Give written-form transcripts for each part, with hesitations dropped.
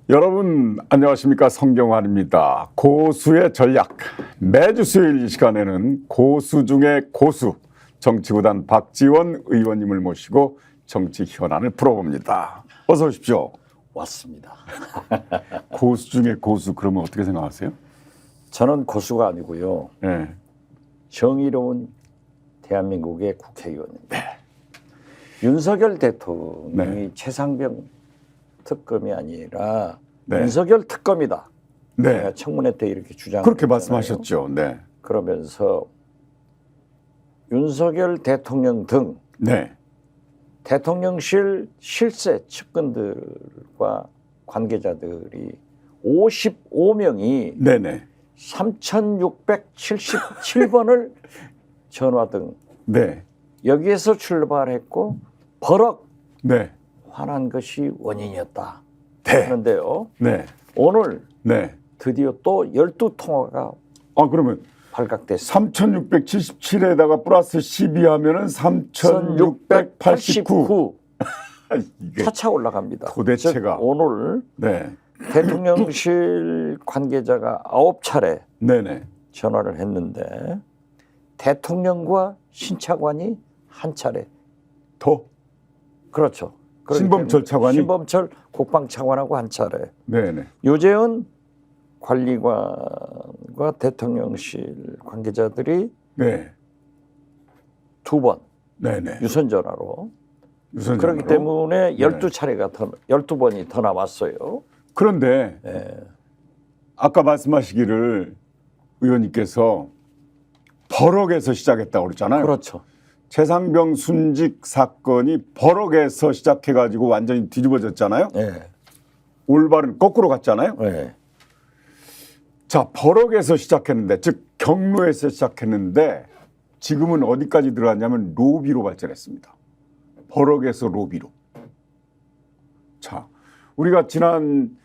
여러분 안녕하십니까, 성경환입니다. 고수의 전략, 매주 수요일 이 시간에는 고수 중의 고수 정치구단 박지원 의원님을 모시고 정치 현안을 풀어봅니다. 어서 오십시오. 왔습니다. 고수 중의 고수, 그러면 어떻게 생각하세요? 저는 고수가 아니고요. 네. 정의로운 대한민국의 국회의원입니다. 윤석열 대통령이 최상병 특검이 아니라 윤석열 특검이다. 제가 청문회 때 이렇게 주장을 그렇게 했잖아요. 말씀하셨죠. 네. 그러면서 윤석열 대통령 등 대통령실 실세 측근들과 관계자들이 55명이 네네. 3677번을 전화 등 여기에서 출발했고 버럭 화난 것이 원인이었다 하는데요. 오늘 드디어 또 12통화가 그러면 발각됐습니다. 3677에다가 플러스 12 하면은 3689. 차차 올라갑니다. 도대체가. 즉 오늘 대통령실 관계자가 9차례 전화를 했는데 대통령과 신차관이 한 차례 더? 그렇죠. 신범철 차관이? 신범철 국방차관하고 한 차례. 유재현 관리관과 대통령실 관계자들이 두 번 유선 전화로. 그렇기 때문에 12차례가 더 12번이 더 남았어요. 그런데 아까 말씀하시기를 의원님께서 버럭에서 시작했다고 그랬잖아요. 그렇죠. 최상병 순직 사건이 버럭에서 시작해가지고 완전히 뒤집어졌잖아요. 올바른 거꾸로 갔잖아요. 자, 버럭에서 시작했는데, 즉 경로에서 시작했는데 지금은 어디까지 들어갔냐면 로비로 발전했습니다. 버럭에서 로비로. 자, 우리가 지난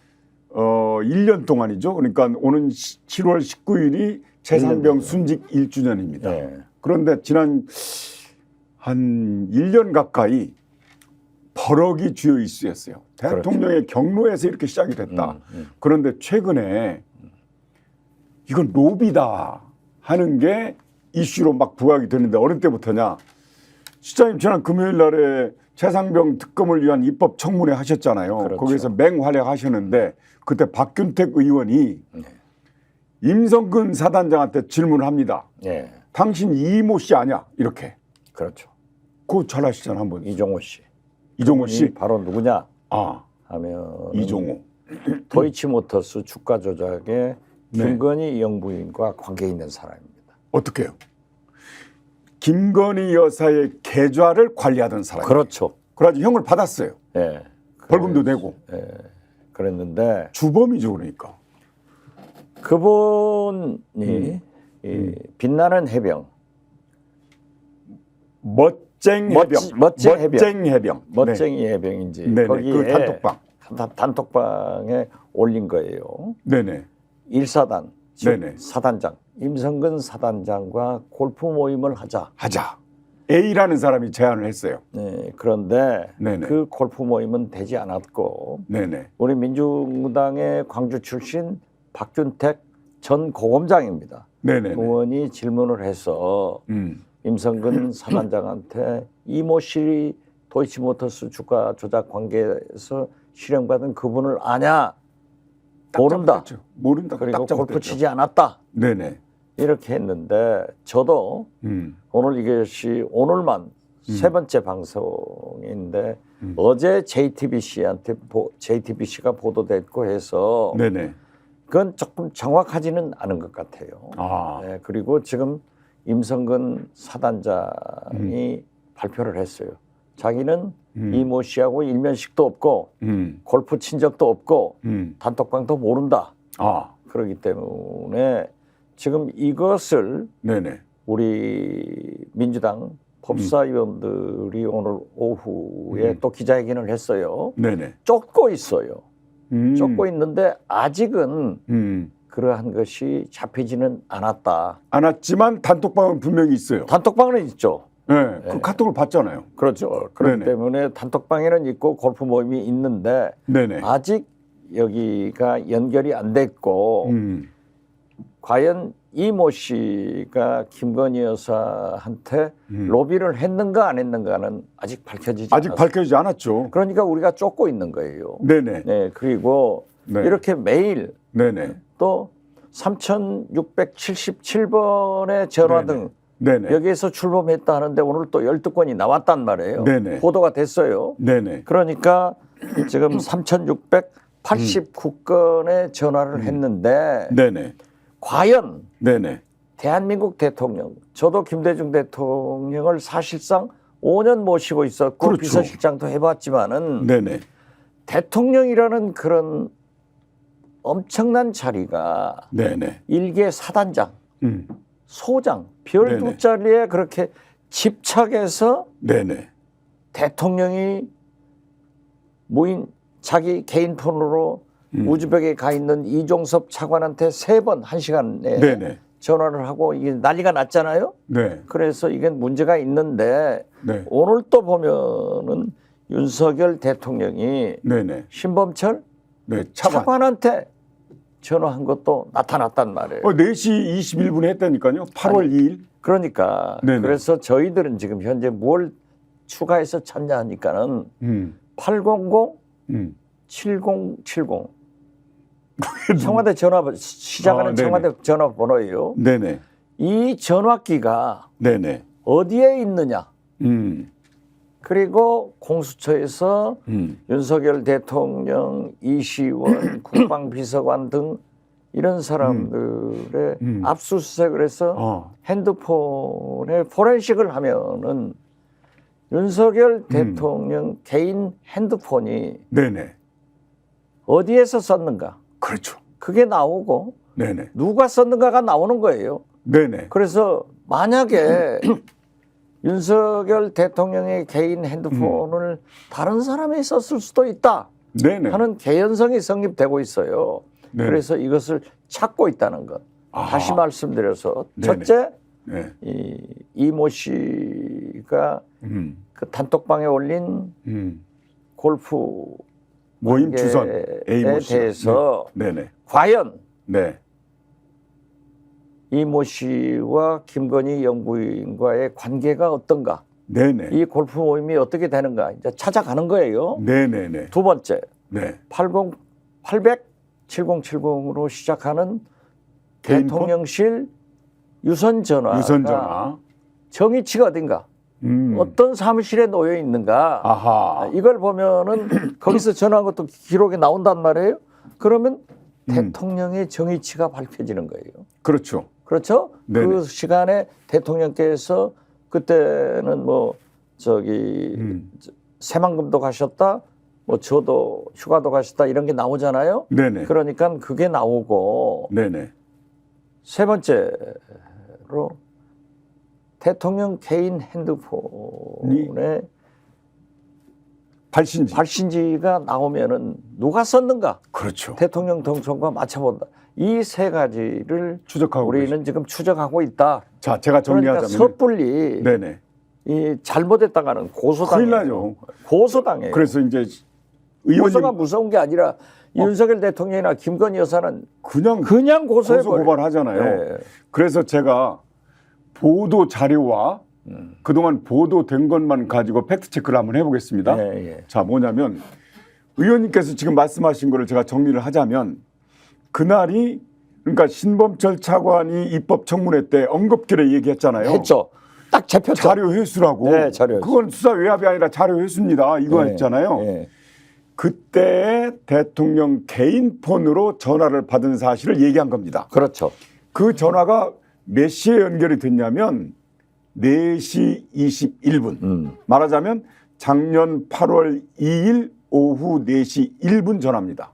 1년 동안이죠. 그러니까 오는 7월 19일이 최상병 순직 1주년입니다. 그런데 지난 한 1년 가까이 버럭이 주요 이슈였어요. 대통령의 경로에서 이렇게 시작이 됐다. 그런데 최근에 이건 로비다 하는 게 이슈로 막 부각이 되는데 어느 때부터냐. 시장님 지난 금요일 날에 최상병 특검을 위한 입법 청문회 하셨잖아요. 거기서 맹활약하셨는데 그때 박균택 의원이 임성근 사단장한테 질문을 합니다. 당신 이모 씨 아냐? 이렇게. 그렇죠. 그거 잘 아시잖아, 한번. 이종호 씨. 이종호 씨? 바로 누구냐? 하면 이종호. 도이치모터스 주가 조작에 김건희 영부인과 관계 있는 사람입니다. 어떻게 해요? 김건희 여사의 계좌를 관리하던 사람. 그렇죠. 그래가지고 형을 받았어요. 벌금도 내고. 그랬는데 주범이죠, 그러니까. 그분이 빛나는 해병. 멋쟁이 해병. 멋쟁이 해병인지 거기에 그 단톡방에 올린 거예요. 1사단 사단장 임성근 사단장과 골프 모임을 하자. A라는 사람이 제안을 했어요. 그런데 그 골프 모임은 되지 않았고 우리 민주당의 광주 출신 박균택 전 고검장입니다. 의원이 질문을 해서 임성근 사단장한테 이모 씨 도이치모터스 주가 조작 관계에서 실형받은 그분을 아냐? 모른다. 그리고 골프 치지 않았다. 이렇게 했는데 저도 오늘 이것이 오늘만 세 번째 방송인데 어제 JTBC가 보도됐고 해서 그건 조금 정확하지는 않은 것 같아요. 그리고 지금 임성근 사단장이 발표를 했어요. 자기는 이모 씨하고 일면식도 없고 골프 친 적도 없고 단톡방도 모른다. 그렇기 때문에 지금 이것을 우리 민주당 법사위원들이 오늘 오후에 또 기자회견을 했어요. 쫓고 있어요. 쫓고 있는데 아직은 그러한 것이 잡히지는 않았지만 단톡방은 분명히 있어요. 단톡방은 있죠. 그 카톡을 봤잖아요. 그렇죠. 그렇기 때문에 단톡방에는 있고 골프 모임이 있는데 아직 여기가 연결이 안 됐고 과연 이모 씨가 김건희 여사한테 로비를 했는가 안 했는가는 아직 밝혀지지 아직 않았어요. 밝혀지지 않았죠. 그러니까 우리가 쫓고 있는 거예요. 네네. 네, 그리고 네. 이렇게 매일 네네. 또 3,677번의 전화 등 네네. 여기에서 출범했다 하는데 오늘 또 12건이 나왔단 말이에요. 네네. 보도가 됐어요. 네네. 그러니까 지금 3,689건의 전화를 했는데 네네. 과연 네네. 대한민국 대통령, 저도 김대중 대통령을 사실상 5년 모시고 있었고 그렇죠. 비서실장도 해봤지만은 네네. 대통령이라는 그런 엄청난 자리가 네네. 일개 사단장, 음. 소장, 별 네네. 두 자리에 그렇게 집착해서 네네. 대통령이 무인 자기 개인 폰으로 우즈벡에 가 있는 이종섭 차관한테 3번 1시간에 네네. 전화를 하고 이게 난리가 났잖아요. 네. 그래서 이게 문제가 있는데 네. 오늘 또 보면은 윤석열 대통령이 네네. 신범철 네. 차관. 차관한테 전화한 것도 나타났단 말이에요. 4시 21분에 했다니까요. 8월 2일. 그러니까 네네. 그래서 저희들은 지금 현재 뭘 추가해서 찾냐 하니까는 800 7070 청와대 전화 시작하는 네네. 청와대 전화번호예요. 네네. 이 전화기가 네네. 어디에 있느냐? 그리고 공수처에서 음. 윤석열 대통령, 이시원, 국방비서관 등 이런 사람들의 압수수색을 해서 핸드폰에 포렌식을 하면은 윤석열 대통령 개인 핸드폰이 네네. 어디에서 썼는가? 그렇죠. 그게 나오고 네네. 누가 썼는가가 나오는 거예요. 네네. 그래서 만약에 윤석열 대통령의 개인 핸드폰을 다른 사람이 썼을 수도 있다 네네. 하는 개연성이 성립되고 있어요. 네네. 그래서 이것을 찾고 있다는 것. 아하. 다시 말씀드려서 네네. 첫째, 네. 이모 씨가 그 단톡방에 올린 골프 모임 주선 관계에 대해서 네네. 과연 네. 이모 씨와 김건희 영부인과의 관계가 어떤가? 네네. 이 골프 모임이 어떻게 되는가? 이제 찾아가는 거예요. 네네네. 두 번째, 네. 800 7070으로 시작하는 개인 대통령실 유선 전화가 유선 전화. 정의치가 어딘가? 어떤 사무실에 놓여 있는가? 아하. 이걸 보면은 거기서 전화한 것도 기록에 나온단 말이에요. 그러면 대통령의 정의치가 밝혀지는 거예요. 그렇죠. 그렇죠? 네네. 그 시간에 대통령께서 그때는 뭐 저기 새만금도 가셨다, 뭐 저도 휴가도 가셨다 이런 게 나오잖아요. 네네. 그러니까 그게 나오고 네네. 세 번째로 대통령 개인 핸드폰에 발신지가 나오면은 누가 썼는가? 그렇죠. 대통령 동선과 맞춰본다. 이 세 가지를 추적하고 우리는 계십니다. 지금 추적하고 있다. 자, 제가 그러니까 정리하자면 섣불리 네네. 이 잘못했다가는 고소당해요. 큰일 나죠. 고소당해요. 그래서 이제 고소가 의원님 무서운 게 아니라 윤석열 대통령이나 김건희 여사는 그냥 고소해 고소 고발하잖아요. 네. 그래서 제가 보도 자료와 그동안 보도된 것만 가지고 팩트 체크를 한번 해보겠습니다. 네, 예. 자, 뭐냐면 의원님께서 지금 말씀하신 거를 제가 정리를 하자면 그날이 그러니까 신범철 차관이 입법 청문회 때 언급길에 얘기했잖아요. 했죠. 딱 잡혔죠. 자료 회수라고. 네, 자료 회수. 그건 수사 외압이 아니라 자료 회수입니다. 이거 네, 했잖아요. 네. 그때 대통령 개인 폰으로 전화를 받은 사실을 얘기한 겁니다. 그렇죠. 그 전화가 몇 시에 연결이 됐냐면 4시 21분. 말하자면 작년 8월 2일 오후 4시 1분 전화입니다.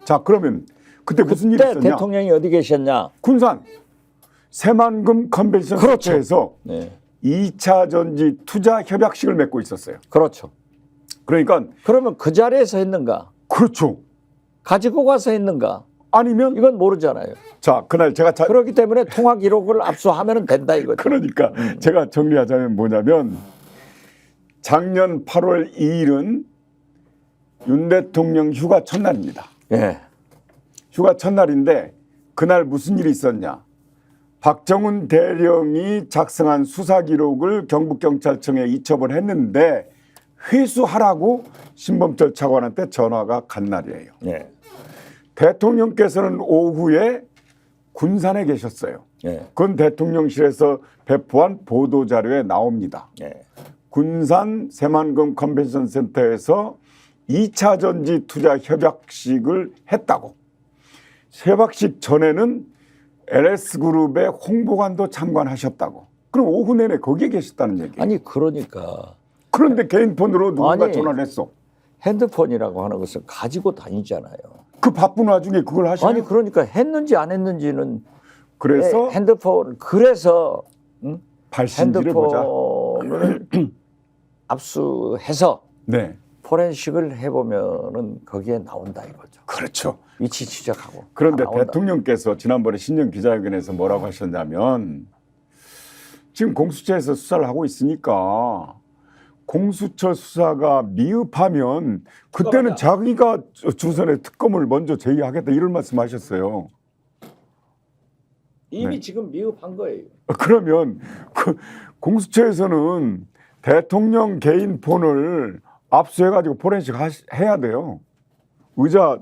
자, 그러면 그때 무슨 일이 그때 있었냐? 대통령이 어디 계셨냐? 군산 새만금 컨벤션 그렇죠. 센터에서 네. 2차 전지 투자 협약식을 맺고 있었어요. 그렇죠. 그러니까 그러면 그 자리에서 했는가? 그렇죠. 가지고 가서 했는가? 아니면 이건 모르잖아요. 자, 그날 제가 그렇기 때문에 통화 기록을 압수하면 된다 이거죠. 그러니까 제가 정리하자면 뭐냐면 작년 8월 2일은 윤 대통령 휴가 첫날입니다. 예. 휴가 첫날인데 그날 무슨 일이 있었냐? 박정훈 대령이 작성한 수사 기록을 경북경찰청에 이첩을 했는데 회수하라고 신범철 차관한테 전화가 간 날이에요. 예. 대통령께서는 오후에 군산에 계셨어요. 예. 그건 대통령실에서 배포한 보도자료에 나옵니다. 예. 군산 새만금 컨벤션 센터에서 2차 전지 투자 협약식을 했다고. 협약식 전에는 LS그룹의 홍보관도 참관하셨다고. 그럼 오후 내내 거기에 계셨다는 얘기예요. 아니 그러니까 그런데 개인 폰으로 누군가 아니, 전화를 했어. 핸드폰이라고 하는 것은 가지고 다니잖아요. 그 바쁜 와중에 그걸 하시나요? 아니 그러니까 했는지 안 했는지는 그래서 핸드폰 그래서 발신지를 보자. 핸드폰을 압수해서 네, 포렌식을 해보면은 거기에 나온다 이거죠. 그렇죠. 위치 추적하고. 그런데 다 나온다. 대통령께서 지난번에 신년 기자회견에서 뭐라고 하셨냐면 지금 공수처에서 수사를 하고 있으니까 공수처 수사가 미흡하면 그때는 자기가 주선에 특검을 먼저 제의하겠다 이런 말씀하셨어요. 이미 네. 지금 미흡한 거예요. 그러면 그 공수처에서는 대통령 개인 폰을 압수해가지고 포렌식 해야 돼요. 의자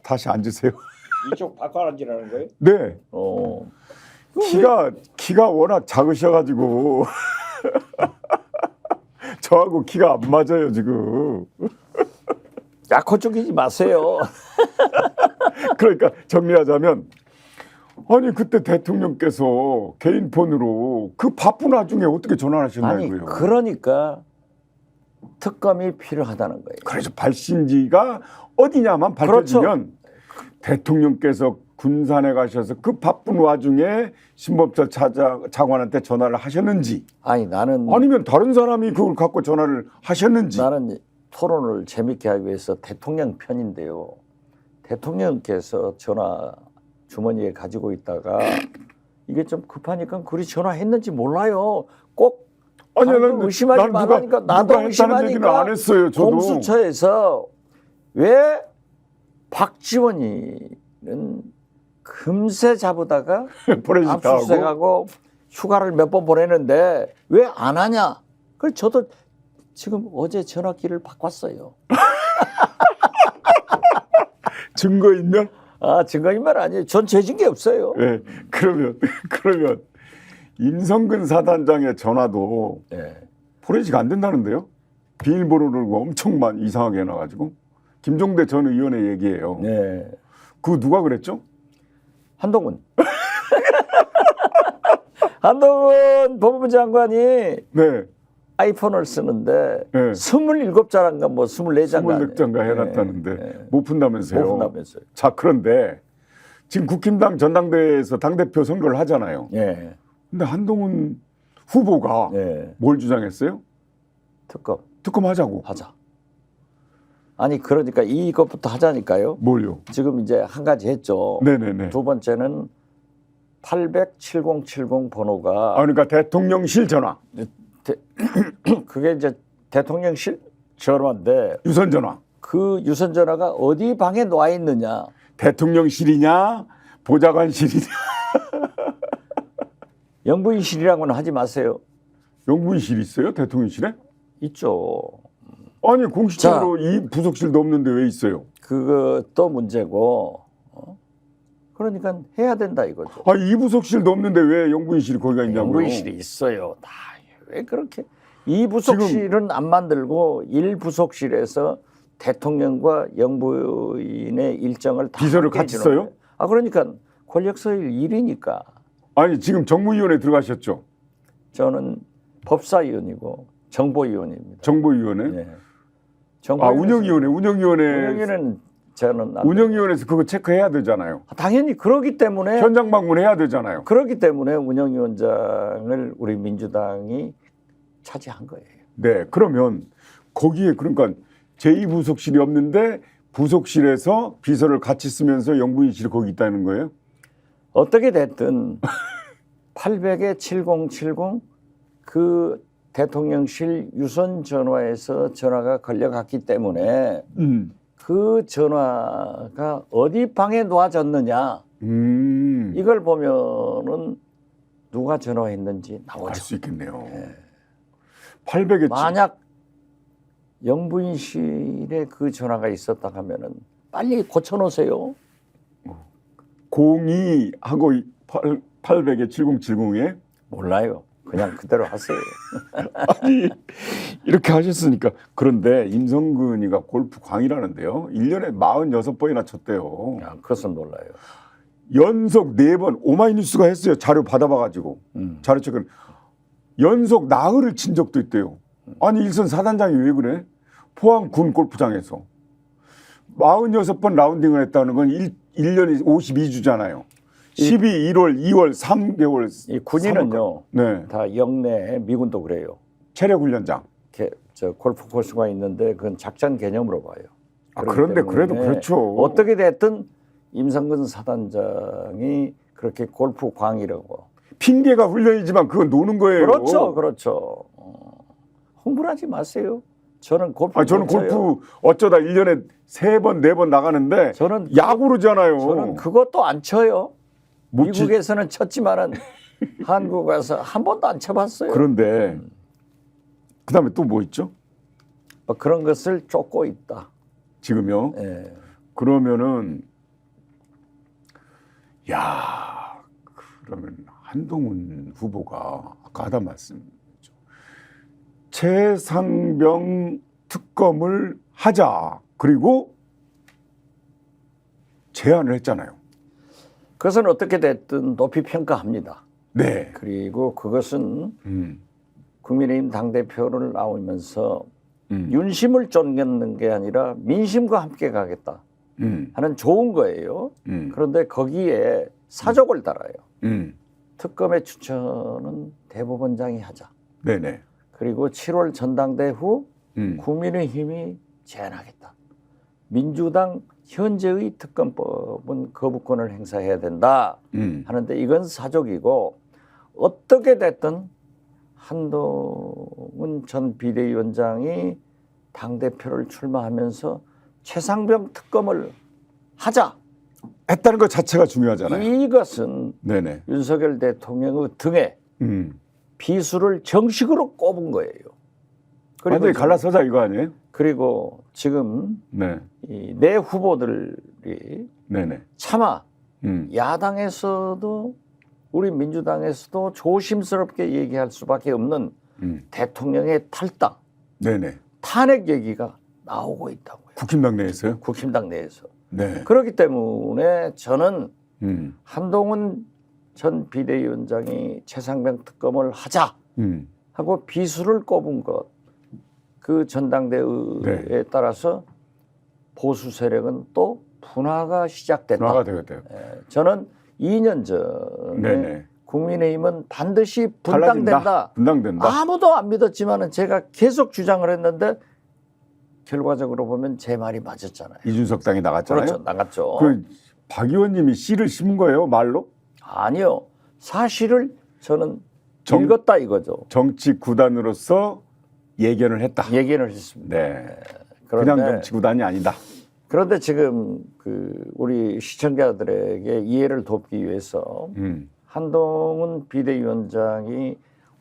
다시 앉으세요. 이쪽 바꿔 앉으라는 거예요? 네. 키가 워낙 작으셔가지고 저하고 키가 안 맞아요 지금. 약호 쪽이지 마세요. 그러니까 정리하자면 아니 그때 대통령께서 개인 폰으로 그 바쁜 와중에 어떻게 전화를 하셨나요? 아니 그러니까 특검이 필요하다는 거예요. 그래서 발신지가 어디냐만 밝혀지면 대통령께서 군산에 가셔서 그 바쁜 와중에 신범철 차관한테 전화를 하셨는지 아니 나는 아니면 다른 사람이 그걸 갖고 전화를 하셨는지 나는 토론을 재밌게 하기 위해서 대통령 편인데요. 대통령께서 전화 주머니에 가지고 있다가 이게 좀 급하니까 그리 전화했는지 몰라요. 꼭 아니 난 의심하지 말라니까 나도 했다는 얘기는 안 의심하니까 했어요. 저도 공수처에서 왜 박지원이는 금세 잡으다가 포렌식 다 하고 압수수색하고 휴가를 몇 번 보내는데 왜 안 하냐? 그래서 저도 지금 어제 전화기를 바꿨어요. 증거 있냐? 아 증거인말 아니에요. 전 죄진 게 없어요. 네. 그러면 임성근 사단장의 전화도 네. 포렌식 안 된다는데요? 비밀번호를 엄청 이상하게 해놔가지고 김종대 전 의원의 얘기예요. 네. 그거 누가 그랬죠? 한동훈. 한동훈 법무부 장관이 네. 아이폰을 쓰는데 네. 27장인가 뭐 24장인가 24장가 해놨다는데 못 푼다면서요. 못 푼다면서요. 자 그런데 지금 국힘당 전당대회에서 당대표 선거를 하잖아요. 예. 근데 한동훈 후보가 예. 뭘 주장했어요? 특검 하자고. 하자. 아니 그러니까 이것부터 하자니까요. 뭘요? 지금 이제 한 가지 했죠. 네네네. 두 번째는 800-7070 번호가 그러니까 대통령실 전화, 그게 이제 대통령실 전화인데 유선 전화. 그 유선 전화가 어디 방에 놓아 있느냐. 대통령실이냐, 보좌관실이냐. 영부인실이라고는 하지 마세요. 영부인실 있어요? 대통령실에? 있죠. 아니 공식적으로 이 부속실도 없는데 왜 있어요? 그것도 문제고. 그러니까 해야 된다 이거죠. 이 부속실도 없는데 왜 영부인실이 거기가 있냐고요? 영부인실이 있어요. 다 왜 그렇게 이 부속실은 안 만들고 일 부속실에서 대통령과 영부인의 일정을 다 비서를 함께 같이 해주는 써요? 거예요. 그러니까 권력서일 1위니까 아니 지금 정무위원회 들어가셨죠? 저는 법사위원이고 정보위원입니다. 정보위원회? 네. 운영위원회는 저는 안 운영위원회에서 그거 체크해야 되잖아요. 당연히 그러기 때문에 현장 방문해야 되잖아요. 그렇기 때문에 운영위원장을 우리 민주당이 차지한 거예요. 네, 그러면 거기에 그러니까 제2부속실이 없는데 부속실에서 비서를 같이 쓰면서 영부인실이 거기 있다는 거예요? 어떻게 됐든 800-7070 그 대통령실 유선 전화에서 전화가 걸려갔기 때문에 그 전화가 어디 방에 놓아졌느냐 이걸 보면은 누가 전화했는지 알 나오죠. 수 있겠네요. 800에 만약 영부인실에 그 전화가 있었다 하면은 빨리 고쳐놓으세요. 02하고 800에 7070에 몰라요. 그냥 그대로 하세요. 아니 이렇게 하셨으니까 그런데 임성근이가 골프 광이라는데요. 1년에 46번이나 쳤대요. 야, 그것은 몰라요. 연속 4번 오마이뉴스가 했어요. 자료 받아봐가지고 자료 체크를 연속 나흘을 친 적도 있대요. 아니 일선 사단장이 왜 그래? 포항 군 골프장에서 46번 라운딩을 했다는 건 1년이 52주잖아요. 12, 1월, 2월, 3개월. 이 군인은요, 네. 다 영내 미군도 그래요. 체력 훈련장. 이렇게 저 골프 코스가 있는데 그건 작전 개념으로 봐요. 아, 그렇기 그런데 때문에 그래도 그렇죠. 어떻게 됐든 임성근 사단장이 그렇게 골프 광이라고. 핑계가 훈련이지만 그건 노는 거예요. 그렇죠, 그렇죠. 흥분하지 마세요. 저는 골프 아니, 저는 못 쳐요. 골프 어쩌다 1년에 3번, 4번 나가는데 저는 야구르잖아요. 저는 그것도 안 쳐요. 못 치- 미국에서는 쳤지만은 한국 와서 한 번도 안 쳐봤어요. 그런데 그다음에 또 뭐 있죠? 뭐 그런 것을 쫓고 있다. 지금요. 예. 그러면은 야 그러면 한동훈 후보가 아까 하다 말씀이죠. 최상병 특검을 하자. 그리고 제안을 했잖아요. 그것은 어떻게 됐든 높이 평가합니다. 네. 그리고 그것은 국민의힘 당대표를 나오면서 윤심을 쫓는 게 아니라 민심과 함께 가겠다 하는 좋은 거예요. 그런데 거기에 사족을 달아요. 특검의 추천은 대법원장이 하자. 네네. 그리고 7월 전당대 후 국민의힘이 제안하겠다. 민주당 현재의 특검법은 거부권을 행사해야 된다 하는데 이건 사족이고 어떻게 됐든 한동훈 전 비대위원장이 당대표를 출마하면서 최상병 특검을 하자. 했다는 것 자체가 중요하잖아요. 이것은 네네. 윤석열 대통령의 등에 비수를 정식으로 꼽은 거예요. 완전히 갈라서자 이거 아니에요? 그리고 지금 네. 이 내 후보들이 네네. 차마 야당에서도 우리 민주당에서도 조심스럽게 얘기할 수밖에 없는 대통령의 탈당, 네네. 탄핵 얘기가 나오고 있다고요. 국힘당 내에서요? 국힘당 내에서. 네. 그렇기 때문에 저는 음. 한동훈 전 비대위원장이 최상병 특검을 하자 하고 비수를 꼽은 것, 그 전당대회에 네. 따라서 보수 세력은 또 분화가 시작됐다. 나가 되겠대요. 저는 2년 전에 네네. 국민의힘은 반드시 분당된다. 분당된다. 아무도 안 믿었지만은 제가 계속 주장을 했는데 결과적으로 보면 제 말이 맞았잖아요. 이준석 당이 나갔잖아요. 그렇죠. 나갔죠. 박 의원님이 씨를 심은 거예요, 말로? 아니요. 사실을 저는 정- 읽었다 이거죠. 정치 구단으로서 예견을 했다. 얘기를 했습니다. 네. 그런데, 그냥 정치 구단이 아니다. 그런데 지금 우리 시청자들에게 이해를 돕기 위해서 한동훈 비대위원장이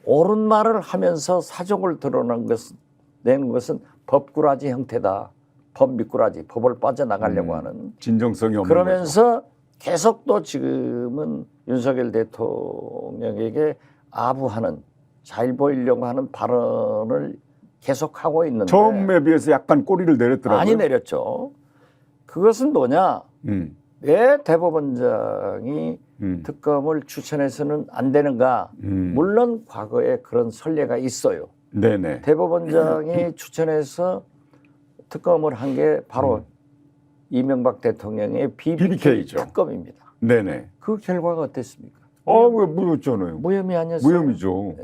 옳은 말을 하면서 사족을 내는 것은 법꾸라지 형태다. 법 미꾸라지, 법을 빠져나가려고 하는. 진정성이 없는 그러면서 계속 또 지금은 윤석열 대통령에게 아부하는, 잘 보이려고 하는 발언을 계속하고 있는데 거죠. 처음에 비해서 약간 꼬리를 내렸더라고요. 많이 내렸죠. 그것은 뭐냐? 왜 대법원장이 특검을 추천해서는 안 되는가? 물론 과거에 그런 선례가 있어요. 네네. 대법원장이 추천해서 특검을 한 게 바로 이명박 대통령의 BBK BBK 죠. 특검입니다. 네네. 그 결과가 어땠습니까? 왜 무효잖아요. 무혐의 아니었어요? 무혐의죠.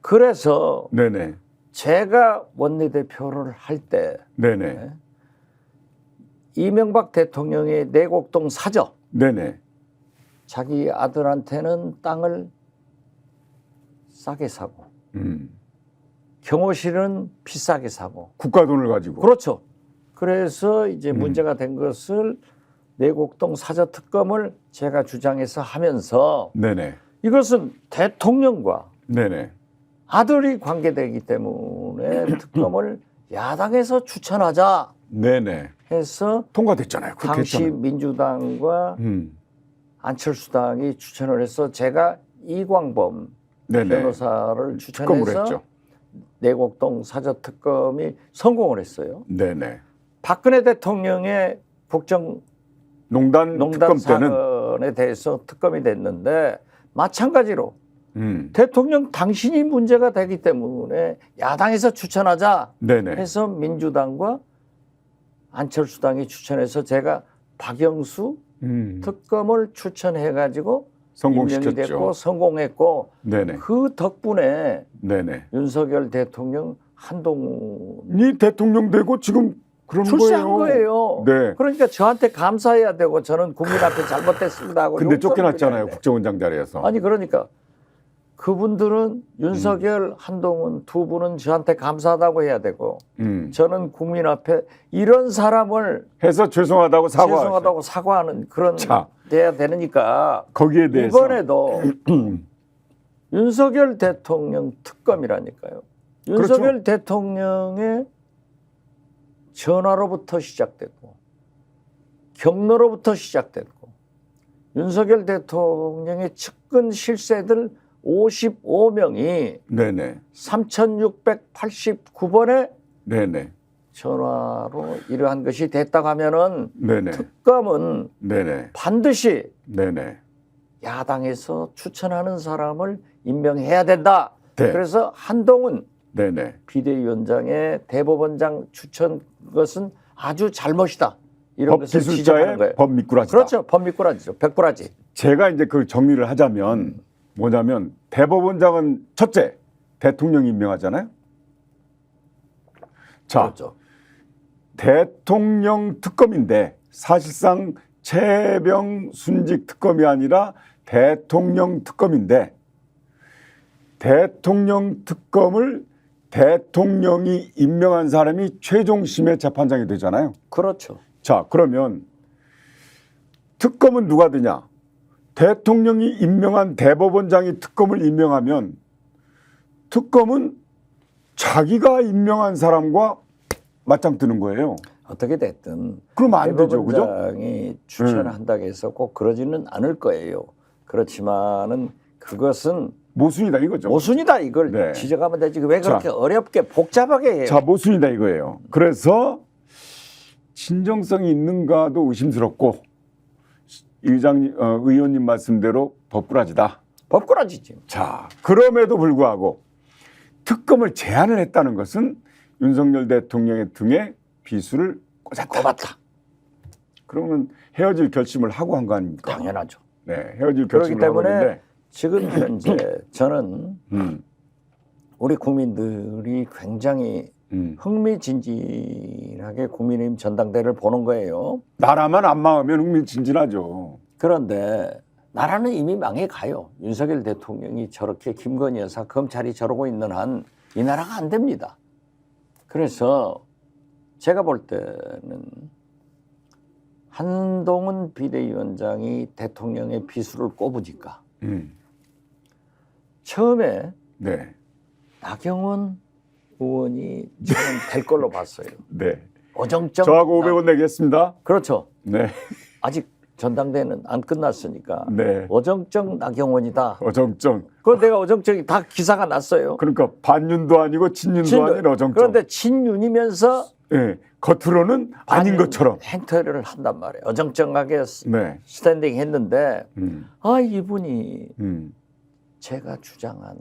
그래서 네네. 제가 원내대표를 할 때 네네. 이명박 대통령의 내곡동 사저 네네. 자기 아들한테는 땅을 싸게 사고 경호실은 비싸게 사고 국가 돈을 가지고. 그렇죠. 그래서 이제 문제가 된 것을 내곡동 사저특검을 제가 주장해서 하면서 네네. 이것은 대통령과 네네. 아들이 관계되기 때문에 특검을 야당에서 추천하자 네네. 해서 통과됐잖아요. 그렇게 당시 했잖아요. 민주당과 안철수당이 추천을 해서 제가 이광범 네네. 변호사를 특검을 추천해서 했죠. 내곡동 사저특검이 성공을 했어요. 네네. 박근혜 대통령의 농단 국정농단 특검 때는 사건에 대해서 특검이 됐는데 마찬가지로 음. 대통령 당신이 문제가 되기 때문에 야당에서 추천하자 네네. 해서 민주당과 안철수당이 추천해서 제가 박영수 특검을 추천해가지고 임명이 성공시켰죠. 됐고 성공했고 네네. 그 덕분에 네네. 윤석열 대통령 한동훈 이 대통령 되고 지금 그런 출세한 거예요. 거예요. 네. 그러니까 저한테 감사해야 되고 저는 국민 앞에 잘못됐습니다 하고 근데 용서를 쫓겨났잖아요. 드려야 돼. 국정원장 자리에서. 아니 그러니까 그분들은 윤석열, 한동훈 두 분은 저한테 감사하다고 해야 되고 저는 국민 앞에 이런 사람을 해서 죄송하다고 사과하죠. 죄송하다고 사과하는 그런 자. 돼야 되니까 거기에 대해서 이번에도 윤석열 대통령 특검이라니까요. 윤석열 대통령의 전화로부터 시작됐고 경로로부터 시작됐고 윤석열 대통령의 측근 실세들 55명이 네네. 3689번의 네네. 전화로 이러한 것이 됐다고 하면은 네네. 특검은 네네. 반드시 네네. 야당에서 추천하는 사람을 임명해야 된다. 네. 그래서 한동훈 네네. 비대위원장의 대법원장 추천 것은 아주 잘못이다. 이런 것을 지적하는 거예요. 법기술자의 법미꾸라지다. 그렇죠. 법미꾸라지죠. 백꾸라지. 제가 이제 그 정리를 하자면 뭐냐면 대법원장은 첫째 대통령이 임명하잖아요. 자, 그렇죠. 대통령 특검인데 사실상 최병 순직 특검이 아니라 대통령 특검인데 대통령 특검을 대통령이 임명한 사람이 최종 심의 재판장이 되잖아요. 그렇죠. 자, 그러면 특검은 누가 되냐? 대통령이 임명한 대법원장이 특검을 임명하면 특검은 자기가 임명한 사람과 맞짱 뜨는 거예요. 어떻게 됐든 그러면 안 되죠, 그죠? 대법원장이 추천을 한다고 해서 꼭 그러지는 않을 거예요. 그렇지만은 그것은 모순이다 이거죠. 모순이다 이걸 네. 지적하면 되지. 왜 그렇게 어렵게 복잡하게 해요? 자, 모순이다 이거예요. 그래서 진정성이 있는가도 의심스럽고 의원님 말씀대로 법꾸라지다. 법꾸라지지. 자, 그럼에도 불구하고 특검을 제안을 했다는 것은 윤석열 대통령의 등에 비수를 꼽았다. 그러면 헤어질 결심을 하고 한 거 아닙니까? 당연하죠. 네, 헤어질 그렇기 결심을 하고 때문에 있는데 지금 현재 저는 우리 국민들이 굉장히 흥미진진하게 국민의힘 전당대회를 보는 거예요. 나라만 안 망하면 흥미진진하죠. 그런데 나라는 이미 망해 가요. 윤석열 대통령이 저렇게 김건희 여사 검찰이 저러고 있는 한 이 나라가 안 됩니다. 그래서 제가 볼 때는 한동훈 비대위원장이 대통령의 비수를 꼽으니까 처음에 네, 나경원 의원이 저는 될 걸로 봤어요. 네. 어정쩡. 저하고 500원 내겠습니다. 그렇죠. 네, 아직 전당대회는 안 끝났으니까 네. 어정쩡 나경원이다. 어정쩡. 그거 내가 어정쩡이 다 기사가 났어요. 그러니까 반윤도 아니고 친윤도 아닌 어정쩡. 그런데 친윤이면서 네, 겉으로는 아닌 것처럼. 행태를 한단 말이에요. 어정쩡하게 네. 스탠딩 했는데 이분이 제가 주장한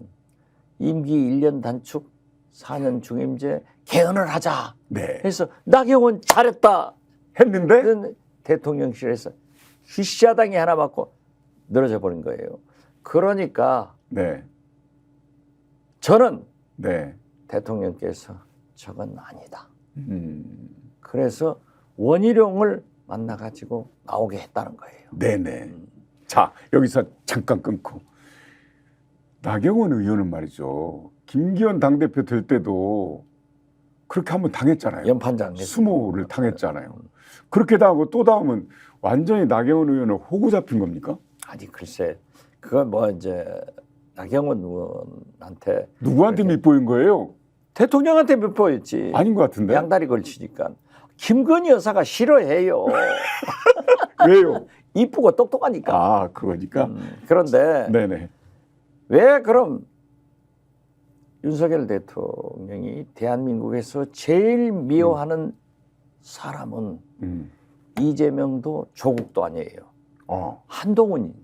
임기 1년 단축 4년 중임제 개헌을 하자 네. 해서 나경원 잘했다 했는데 대통령실에서 휘샤당이 하나 맞고 늘어져 버린 거예요. 그러니까 네. 저는 네. 대통령께서 저건 아니다. 그래서 원희룡을 만나가지고 나오게 했다는 거예요. 네네. 자, 여기서 잠깐 끊고. 나경원 의원은 말이죠. 김기현 당대표 될 때도 그렇게 한번 당했잖아요. 연판장 수모를 당했잖아요. 그렇게 당하고 또 당하면 완전히 나경원 의원은 호구 잡힌 겁니까? 아니 글쎄 그건 뭐 이제 나경원 의원한테 누구한테 밑보인 거예요? 대통령한테 몇 보였지. 아닌 것 같은데. 양다리 걸치니까. 김건희 여사가 싫어해요. 왜요? 이쁘고 똑똑하니까. 아, 그거니까. 그런데 네네. 왜 그럼 윤석열 대통령이 대한민국에서 제일 미워하는 사람은 이재명도 조국도 아니에요. 한동훈이.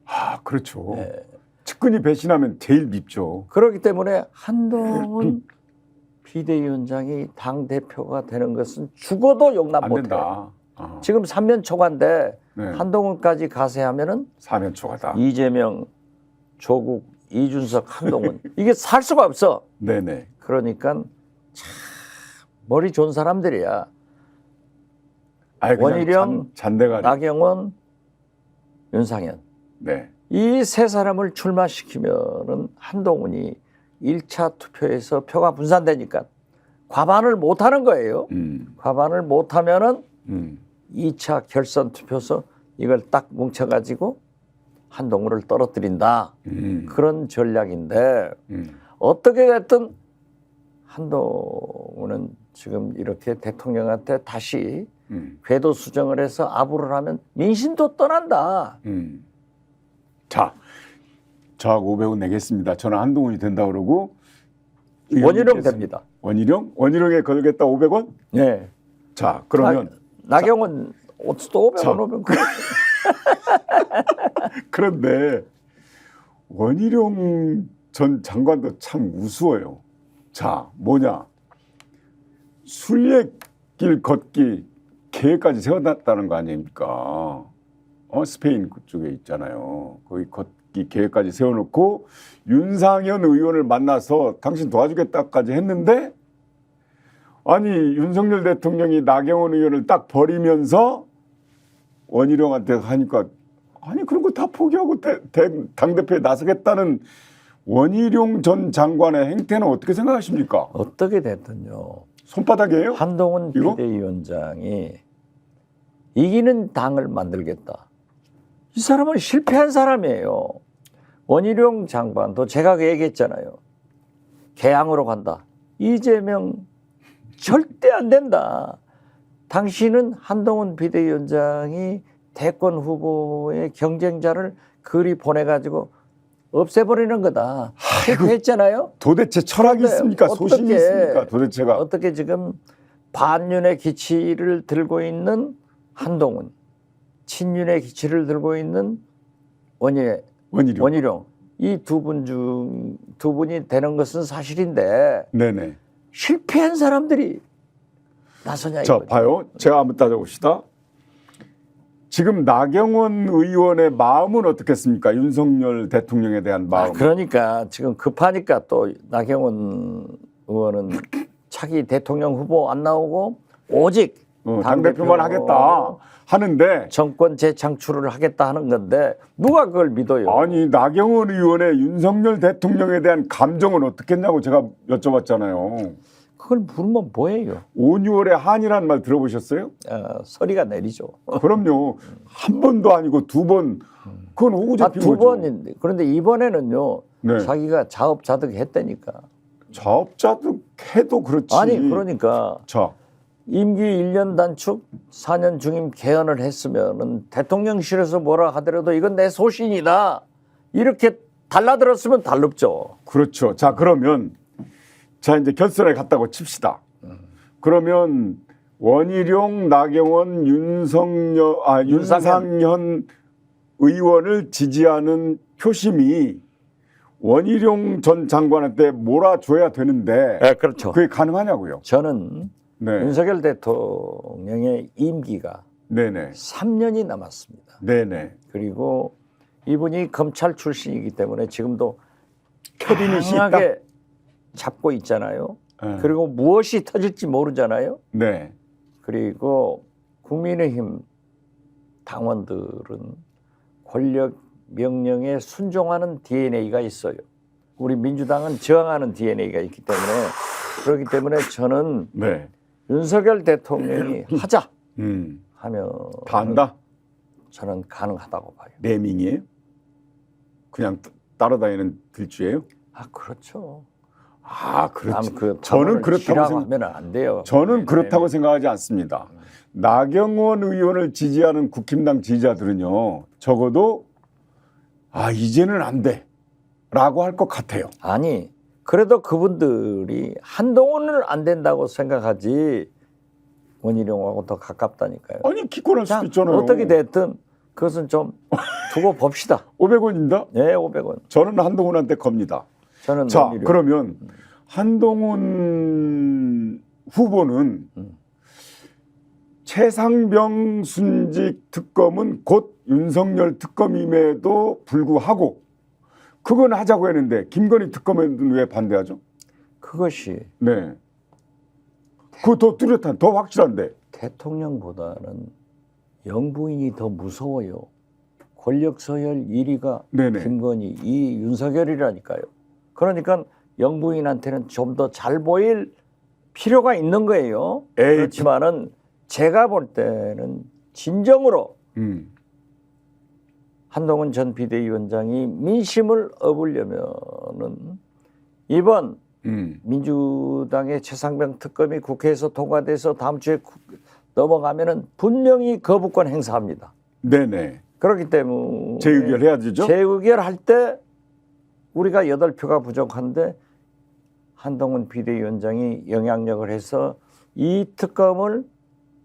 아, 그렇죠. 네. 측근이 배신하면 제일 밉죠. 그렇기 때문에 한동훈 비대위원장이 당대표가 되는 것은 죽어도 용납 안 못해. 된다. 지금 3년 초과인데 네. 한동훈까지 가세하면은 사면 초과다. 이재명, 조국, 이준석, 한동훈 이게 살 수가 없어. 네네. 그러니까 참 머리 좋은 사람들이야. 아이, 그냥 원희룡, 잔대가리. 나경원, 윤상현 네. 이 세 사람을 출마시키면은 한동훈이 1차 투표에서 표가 분산되니까 과반을 못하는 거예요. 과반을 못하면은 2차 결선 투표서 이걸 딱 뭉쳐가지고 한동훈을 떨어뜨린다. 그런 전략인데 어떻게 됐든 한동훈은 지금 이렇게 대통령한테 다시 궤도 수정을 해서 아부를 하면 민심도 떠난다. 자, 저하고 500원 내겠습니다. 저는 한동훈이 된다 그러고 원희룡 됩니다. 원희룡? 원희룡에 걸겠다 500원? 네. 자, 그러면 나경원 또 500원 500원. 그런데 원희룡 전 장관도 참 우스워요. 자, 뭐냐? 순례길 걷기 계획까지 세워놨다는 거 아닙니까? 스페인 그쪽에 있잖아요. 거기 걷기 계획까지 세워놓고 윤상현 의원을 만나서 당신 도와주겠다까지 했는데 아니 윤석열 대통령이 나경원 의원을 딱 버리면서 원희룡한테 하니까 아니 그런 거 다 포기하고 당대표에 나서겠다는 원희룡 전 장관의 행태는 어떻게 생각하십니까? 어떻게 됐든요. 손바닥이에요? 한동훈 이거? 비대위원장이 이기는 당을 만들겠다. 이 사람은 실패한 사람이에요. 원희룡 장관도 제가 그 얘기했잖아요. 개항으로 간다. 이재명 절대 안 된다. 당신은 한동훈 비대위원장이 대권 후보의 경쟁자를 그리 보내가지고 없애버리는 거다. 실패했잖아요. 도대체 철학이 있습니까? 소신이 있습니까? 도대체가. 어떻게 지금 반윤의 기치를 들고 있는 한동훈, 친윤의 기치를 들고 있는 원희룡 이 두 분이 되는 것은 사실인데 네네. 실패한 사람들이 나서냐 자, 이거죠. 봐요. 제가 한번 따져봅시다. 지금 나경원 의원의 마음은 어떻겠습니까? 윤석열 대통령에 대한 마음. 그러니까 지금 급하니까 또 나경원 의원은 차기 대통령 후보 안 나오고 오직 당대표만 하겠다 하는데 정권 재창출을 하겠다 하는 건데 누가 그걸 믿어요? 아니 나경원 의원의 윤석열 대통령에 대한 감정은 어떻겠냐고 제가 여쭤봤잖아요. 그걸 물으면 뭐예요? 5, 6월에 한이라는 말 들어보셨어요? 서리가 내리죠. 그럼요. 한 번도 아니고 두 번. 그건 호구 잡힌 두 거죠. 번인데 그런데 이번에는요. 네. 자기가 자업자득했다니까. 자업자득해도 그렇지. 아니 그러니까 자, 임기 1년 단축 4년 중임 개헌을 했으면은 대통령실에서 뭐라 하더라도 이건 내 소신이다. 이렇게 달라들었으면 달릅죠. 그렇죠. 자, 그러면 자 이제 결선에 갔다고 칩시다. 그러면 원희룡, 나경원, 윤상현 의원을 지지하는 표심이 원희룡 전 장관한테 몰아줘야 되는데 네, 그렇죠. 그게 가능하냐고요? 저는 네, 윤석열 대통령의 임기가 네네, 3년이 남았습니다. 네네. 그리고 이분이 검찰 출신이기 때문에 지금도 캐비닛이 강하게 잡고 있잖아요. 네. 그리고 무엇이 터질지 모르잖아요. 네, 그리고 국민의힘 당원들은 권력 명령에 순종하는 DNA가 있어요. 우리 민주당은 저항하는 DNA가 있기 때문에 그렇기 때문에 저는 네. 윤석열 대통령이 하자 하면 다 한다? 저는 가능하다고 봐요. 네밍이에요? 그냥 따라다니는 들쥐예요? 아 그렇죠. 아, 그렇죠. 그 저는 그렇다고 하면 안 돼요. 저는 그렇다고 생각하지 않습니다. 나경원 의원을 지지하는 국힘당 지지자들은요, 적어도 이제는 안 돼라고 할 것 같아요. 아니 그래도 그분들이 한동훈은 안 된다고 생각하지 원희룡하고 더 가깝다니까요. 아니 기권할 수도 있잖아요. 어떻게 됐든 그것은 좀 두고 봅시다. 500원입니다. 네, 500원. 저는 한동훈한테 겁니다. 저는 자, 원희룡. 그러면 한동훈 후보는 최상병 순직 특검은 곧 윤석열 특검임에도 불구하고 그건 하자고 했는데 김건희 특검에는 왜 반대하죠? 그것이 네. 그거 더 뚜렷한, 더 확실한데. 대통령보다는 영부인이 더 무서워요. 권력 서열 1위가 네네. 김건희, 2위 윤석열이라니까요. 그러니까 영부인한테는 좀 더 잘 보일 필요가 있는 거예요. 에이, 그렇지만은 제가 볼 때는 진정으로 한동훈 전 비대위원장이 민심을 얻으려면은 이번 민주당의 최상병 특검이 국회에서 통과돼서 다음 주에 넘어가면은 분명히 거부권 행사합니다. 네네. 그렇기 때문에 재의결해야 되죠? 재의결할 때 우리가 8표가 부족한데 한동훈 비대위원장이 영향력을 해서 이 특검을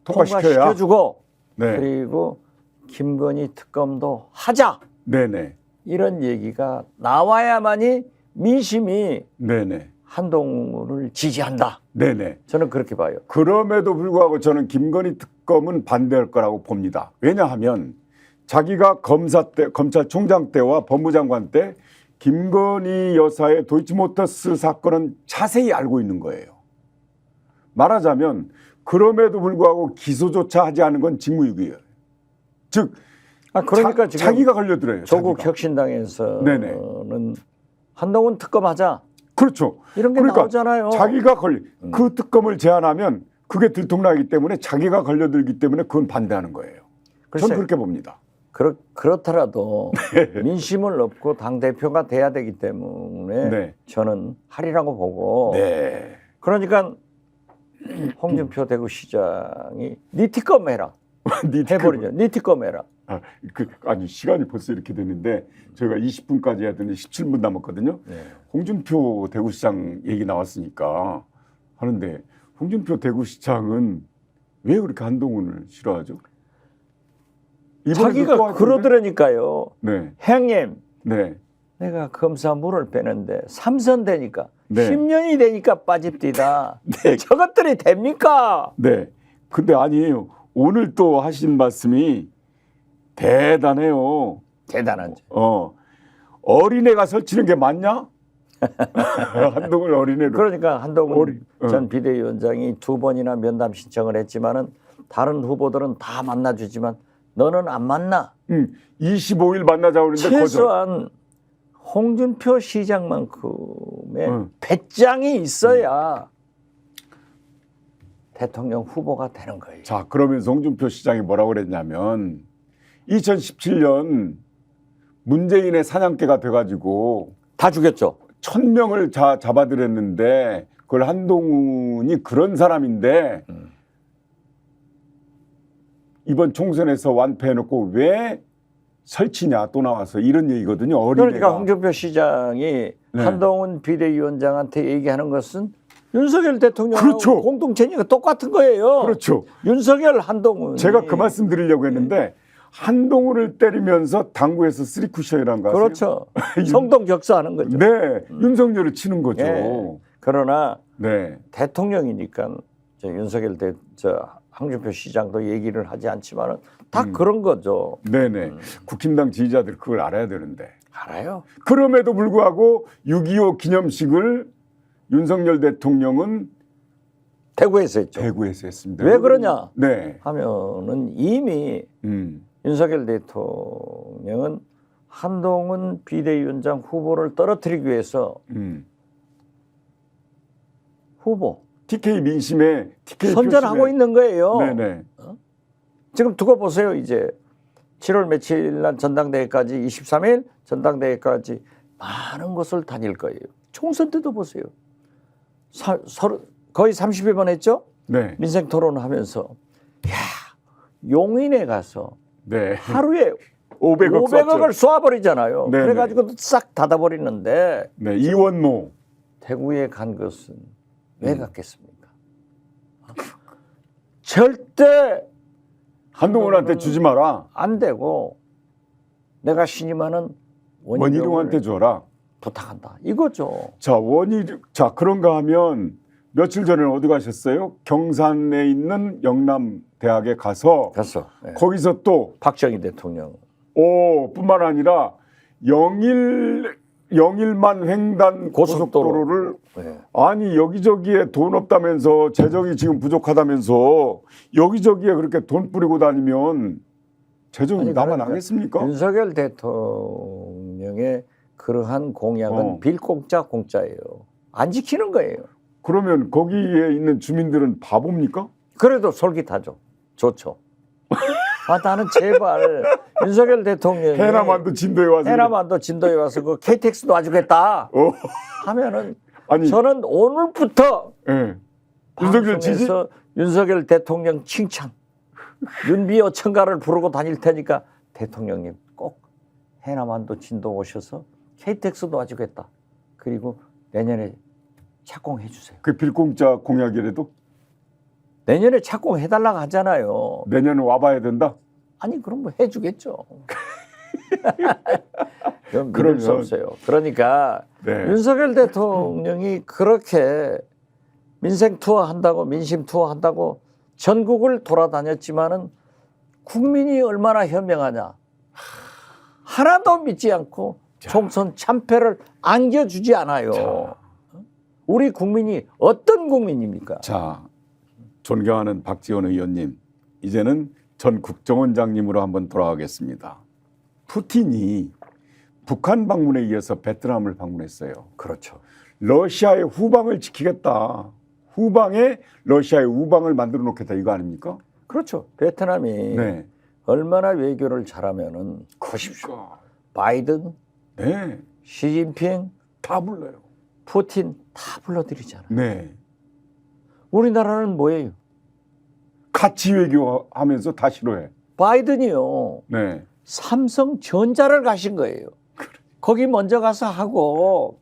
통과시켜주고 네. 그리고 김건희 특검도 하자. 네네. 이런 얘기가 나와야만이 민심이 네네. 한동훈을 지지한다. 네네. 저는 그렇게 봐요. 그럼에도 불구하고 저는 김건희 특검은 반대할 거라고 봅니다. 왜냐하면 자기가 검찰총장 때와 법무장관 때 김건희 여사의 도이치모터스 사건은 자세히 알고 있는 거예요. 말하자면 그럼에도 불구하고 기소조차 하지 않은 건 직무유기예요. 즉 그러니까 지금 자기가 걸려들어요. 조국 자기가. 혁신당에서는 네네. 한동훈 특검하자. 그렇죠. 이런 게 나오잖아요. 자기가 그 특검을 제안하면 그게 들통나기 때문에 자기가 걸려들기 때문에 그건 반대하는 거예요. 저는 그렇게 봅니다. 그렇더라도 민심을 얻고 당대표가 돼야 되기 때문에 네. 저는 하리라고 보고 네. 그러니까 홍준표 대구시장이 네 특검 해라. 해버리죠. 네 특검 해라. 아니 시간이 벌써 이렇게 됐는데 저희가 20분까지 해야 되는데 17분 남았거든요. 네. 홍준표 대구시장 얘기 나왔으니까 하는데 홍준표 대구시장은 왜 그렇게 한동훈을 싫어하죠? 자기가 그러더라니까요. 네. 형님, 네. 내가 검사 물을 빼는데 3선 되니까 네. 10년이 되니까 빠집디다. 네. 저것들이 됩니까? 네. 근데 아니에요. 오늘 또 하신 말씀이 대단해요. 대단하죠. 어린애가 설치는 게 맞냐? 한동훈 어린애로. 그러니까 한동훈 전 비대위원장이 2번이나 면담 신청을 했지만은 다른 후보들은 다 만나주지만 너는 안 만나. 25일 만나자고 그러는데 최소한 홍준표 시장만큼의 배짱이 있어야 대통령 후보가 되는 거예요. 자, 그러면서 홍준표 시장이 뭐라고 그랬냐면 2017년 문재인의 사냥개가 돼가지고 다 죽였죠. 1000명을 잡아들였는데 그걸 한동훈이 그런 사람인데 이번 총선에서 완패해놓고 왜 설치냐 또 나와서 이런 얘기거든요. 어린애가. 그러니까 홍준표 시장이 네. 한동훈 비대위원장한테 얘기하는 것은 윤석열 대통령하고 그렇죠. 공동체니까 똑같은 거예요. 그렇죠. 윤석열 한동훈. 제가 그 말씀 드리려고 했는데 한동훈을 때리면서 당구에서 쓰리쿠션이라는 거 아세요? 그렇죠. 성동격사하는 거죠. 네. 윤석열을 치는 거죠. 네. 그러나 네. 대통령이니까 윤석열 홍준표 시장도 얘기를 하지 않지만은 다 그런 거죠. 네네. 국힘당 지지자들 그걸 알아야 되는데. 알아요. 그럼에도 불구하고 6.25 기념식을 윤석열 대통령은 대구에서 했죠. 대구에서 했습니다. 왜 그러냐? 네. 하면은 이미 윤석열 대통령은 한동훈 비대위원장 후보를 떨어뜨리기 위해서 후보 TK 민심에 TK 선전하고 표심에. 있는 거예요. 네네. 지금 두고 보세요. 이제 7월 며칠 날 전당대회까지 23일 전당대회까지 많은 곳을 다닐 거예요. 총선 때도 보세요. 거의 30여 번 했죠. 네. 민생 토론하면서 야 용인에 가서 네. 하루에 500억 500억을 쏴버리잖아요. 네네. 그래가지고 싹 닫아버리는데 네. 이원모. 대구에 간 것은 왜 갔겠습니까? 절대 한동훈한테 주지 마라. 안 되고 내가 신임하는 원희룡한테 줘라. 부탁한다. 이거죠. 자, 자, 그런가 하면 며칠 전에 어디 가셨어요? 경산에 있는 영남대학에 가서 갔어. 네. 거기서 또 박정희 대통령. 뿐만 아니라 영일만 횡단 고속도로를 네. 아니 여기저기에 돈 없다면서 재정이 지금 부족하다면서 여기저기에 그렇게 돈 뿌리고 다니면 재정이 아니, 남아나겠습니까? 윤석열 대통령의 그러한 공약은 빌공짜 공짜예요. 안 지키는 거예요. 그러면 거기에 있는 주민들은 바보입니까? 그래도 솔깃하죠. 좋죠. 아, 나는 제발 윤석열 대통령이 해남안도 진도에 와서 해남안도 진도에 와서 그 KTX 놔주겠다 하면은 아니 저는 오늘부터 예. 윤석열 지지 방송에서 윤석열 대통령 칭찬 윤비어 청가를 부르고 다닐 테니까 대통령님 꼭 해남안도 진도 오셔서 KTX 놔주겠다. 그리고 내년에 착공해 주세요. 그 빌공짜 공약이라도 내년에 착공해달라고 하잖아요. 내년에 와봐야 된다. 아니 그럼 뭐 해주겠죠. 그럼 믿을 그러면- 수 없어요. 그러니까 네. 윤석열 대통령이 그렇게 민생 투어 한다고 민심 투어 한다고 전국을 돌아다녔지만은 국민이 얼마나 현명하냐. 하나도 믿지 않고 총선 참패를 안겨주지 않아요. 우리 국민이 어떤 국민입니까? 자, 존경하는 박지원 의원님, 이제는 전 국정원장님으로 한번 돌아가겠습니다. 푸틴이 북한 방문에 이어서 베트남을 방문했어요. 그렇죠. 러시아의 후방을 지키겠다. 후방에 러시아의 우방을 만들어 놓겠다 이거 아닙니까? 그렇죠. 베트남이 네. 얼마나 외교를 잘하면은 보십시오. 바이든, 네. 시진핑, 다 불러요. 푸틴 다 불러들이잖아요. 네. 우리나라는 뭐예요? 같이 외교하면서 다 싫어해. 바이든이요. 네. 삼성전자를 가신 거예요. 거기 먼저 가서 하고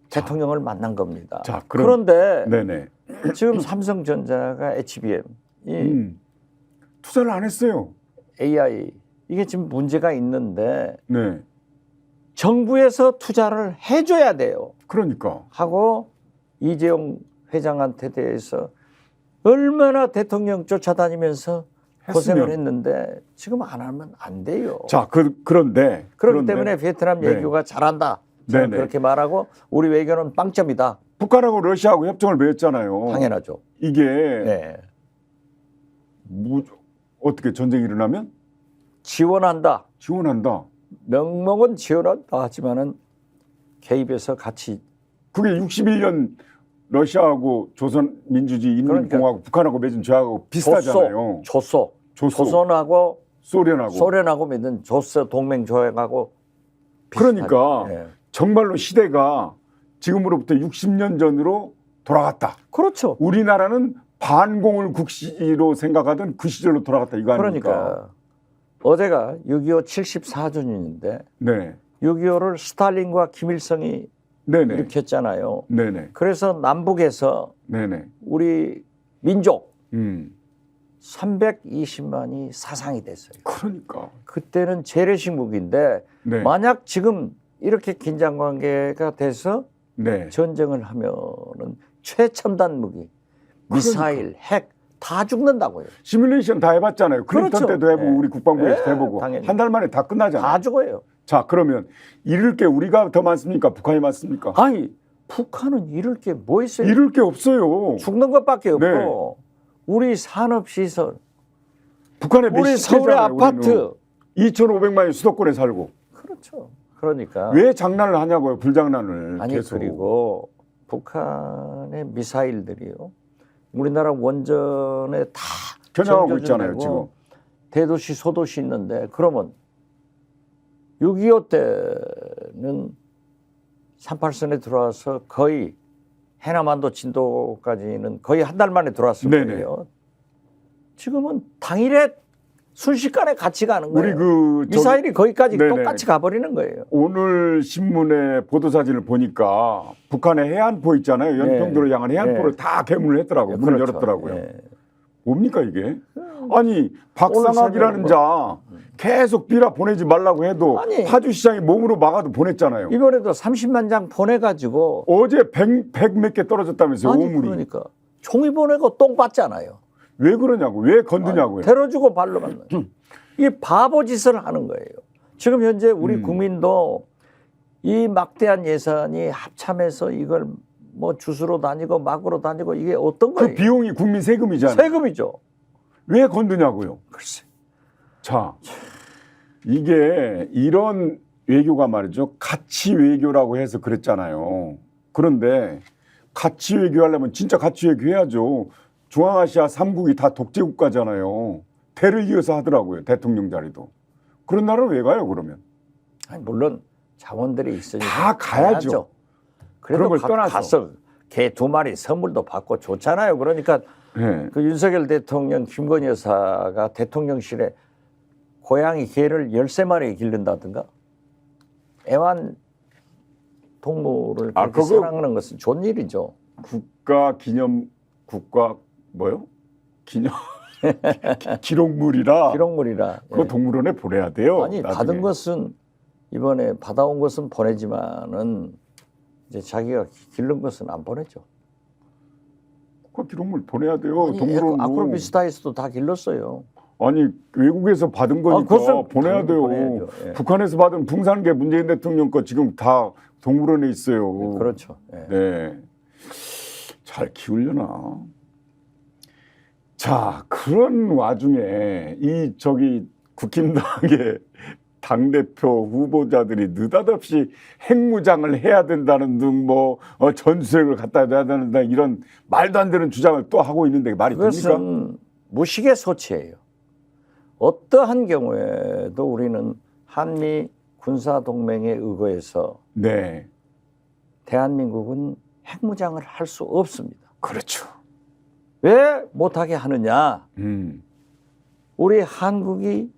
대통령을 만난 겁니다. 자, 그런데 네네. 지금 삼성전자가 HBM, 이 투자를 안 했어요. AI 이게 지금 문제가 있는데 네. 정부에서 투자를 해줘야 돼요. 그러니까. 하고 이재용 회장한테 대해서 얼마나 대통령 쫓아다니면서 고생을 했으면. 했는데 지금 안 하면 안 돼요. 자, 그런데 그렇기 때문에 베트남 네. 외교가 잘한다. 저는 네네. 그렇게 말하고 우리 외교는 빵점이다. 북한하고 러시아하고 협정을 맺었잖아요. 당연하죠. 이게 네. 어떻게 전쟁이 일어나면 지원한다. 지원한다. 명목은 지원한다 하지만은 개입해서 같이 그게 61년 러시아하고 조선민주주의 인민공화국 북한하고 맺은 조약하고 비슷하잖아요. 조소. 조소. 조선하고 소련하고. 소련하고 맺은 조소 동맹 조약하고 비슷하죠. 그러니까 네. 정말로 시대가 지금으로부터 60년 전으로 돌아갔다. 그렇죠. 우리나라는 반공을 국시로 생각하던 그 시절로 돌아갔다 이거 아닙니까? 그러니까 어제가 6.25 74주년인데 네, 6.25를 스탈린과 김일성이 네네, 일으켰잖아요. 네네, 그래서 남북에서 네네. 우리 민족 320만이 사상이 됐어요. 그러니까. 그때는 재래식 무기인데 네, 만약 지금 이렇게 긴장 관계가 돼서 네. 전쟁을 하면은 최첨단 무기, 미사일, 핵 다 죽는다고요. 시뮬레이션 다 해봤잖아요. 클린턴 그렇죠. 때도 해보고 네. 우리 국방부에서 네, 해보고 당연히. 한 달 만에 다 끝나잖아요. 다 죽어요. 자, 그러면 잃을 게 우리가 더 많습니까? 북한이 많습니까? 아니 북한은 잃을 게 뭐 있어요? 잃을 게 없어요. 죽는 것밖에 없고 네. 우리 산업 시설, 북한의 우리 서울의 아파트 2,500만이 수도권에 살고 그렇죠. 그러니까 왜 장난을 하냐고요? 불장난을 아니 계속. 그리고 북한의 미사일들이요. 우리나라 원전에 다 겨냥하고 있잖아요, 지금. 대도시, 소도시 있는데 그러면 6.25 때는 38선에 들어와서 거의 해남한도 진도까지는 거의 한 달 만에 들어왔을 거예요. 지금은 당일에 순식간에 같이 가는 거예요. 우리 그 미사일이 거기까지 네네. 똑같이 가버리는 거예요. 오늘 신문에 보도 사진을 보니까 북한의 해안포 있잖아요. 연평도를 향한 해안포를 다 개문을 했더라고요. 문을 그렇죠. 열었더라고요. 예. 뭡니까 이게? 아니 박상학이라는 자 계속 비라 보내지 말라고 해도 아니. 파주시장이 몸으로 막아도 보냈잖아요. 이번에도 30만 장 보내가지고 어제 100 몇 개 떨어졌다면서요. 아니 오물이. 그러니까 종이 보내고 똥 받잖아요. 왜 그러냐고. 왜 건드냐고요. 데려주고 발로 만나. 이게 바보 짓을 하는 거예요. 지금 현재 우리 국민도 이 막대한 예산이 합참해서 이걸 뭐 주스로 다니고 막으로 다니고 이게 어떤 거예요? 그 비용이 국민 세금이잖아요. 세금이죠. 왜 건드냐고요. 글쎄. 자, 이게 이런 외교가 말이죠. 가치 외교라고 해서 그랬잖아요. 그런데 가치 외교하려면 진짜 가치 외교 해야죠. 중앙아시아 3국이 다 독재국가잖아요. 대를 이어서 하더라고요. 대통령 자리도. 그런 나라를 왜 가요 그러면? 아니, 물론 자원들이 있으니까 다 가야죠. 그래도 그런 걸 떠나서. 가서 개 2마리 선물도 받고 좋잖아요. 그러니까 네. 그 윤석열 대통령 김건희 여사가 대통령실에 고양이 개를 13마리 기른다든가 애완 동물을 그렇게 그거- 사랑하는 것은 좋은 일이죠. 국가 뭐요? 기념 기록물이라 기록물이라. 그거 예. 동물원에 보내야 돼요. 아니 나중에. 받은 것은 이번에 받아온 것은 보내지만은 이제 자기가 기른 것은 안 보내죠. 그 기록물 보내야 돼요. 아니, 동물원으로. 아크로비스타에서도 다 길렀어요. 아니 외국에서 받은 거니까 그것은 보내야 당연히 돼요. 보내야죠. 예. 북한에서 받은 풍산개 문재인 대통령 거 지금 다 동물원에 있어요. 그렇죠. 예. 네. 잘 키우려나. 자, 그런 와중에 이 국힘당의 당대표 후보자들이 느닷없이 핵무장을 해야 된다는 등 전술핵을 갖다 놔야 된다 이런 말도 안 되는 주장을 또 하고 있는데 말이 됩니까? 그것은 무식의 소치예요. 어떠한 경우에도 우리는 한미 군사동맹에 의거해서 네. 대한민국은 핵무장을 할 수 없습니다. 그렇죠. 왜 못하게 하느냐? 음. 우리 한국이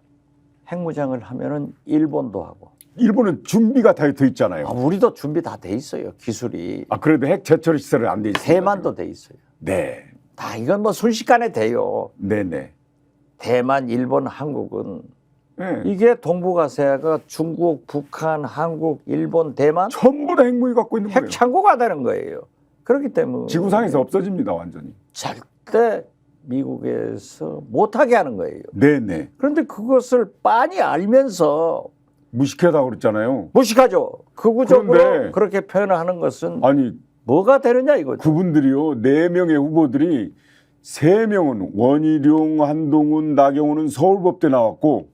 핵무장을 하면은 일본도 하고 일본은 준비가 다 돼 있잖아요. 우리도 준비 다 돼 있어요. 기술이. 그래도 핵 재처리 시설은 안 돼 있습니다. 대만도 돼 있어요. 네. 다 이건 뭐 순식간에 돼요. 네네. 대만, 일본, 한국은 네. 이게 동북아시아가 중국, 북한, 한국, 일본, 대만 전부 다 핵무기 갖고 있는 거예요. 핵 창고가 되는 거예요. 그렇기 때문에 지구상에서 없어집니다, 완전히. 절대 미국에서 못하게 하는 거예요. 네네. 그런데 그것을 빤히 알면서 무식하다고 그랬잖아요. 무식하죠. 극우적으로 그런데- 그렇게 표현하는 것은 아니, 뭐가 되느냐 이거죠. 그분들이요, 4명의 후보들이 3명은 원희룡, 한동훈, 나경원은 서울법대 나왔고,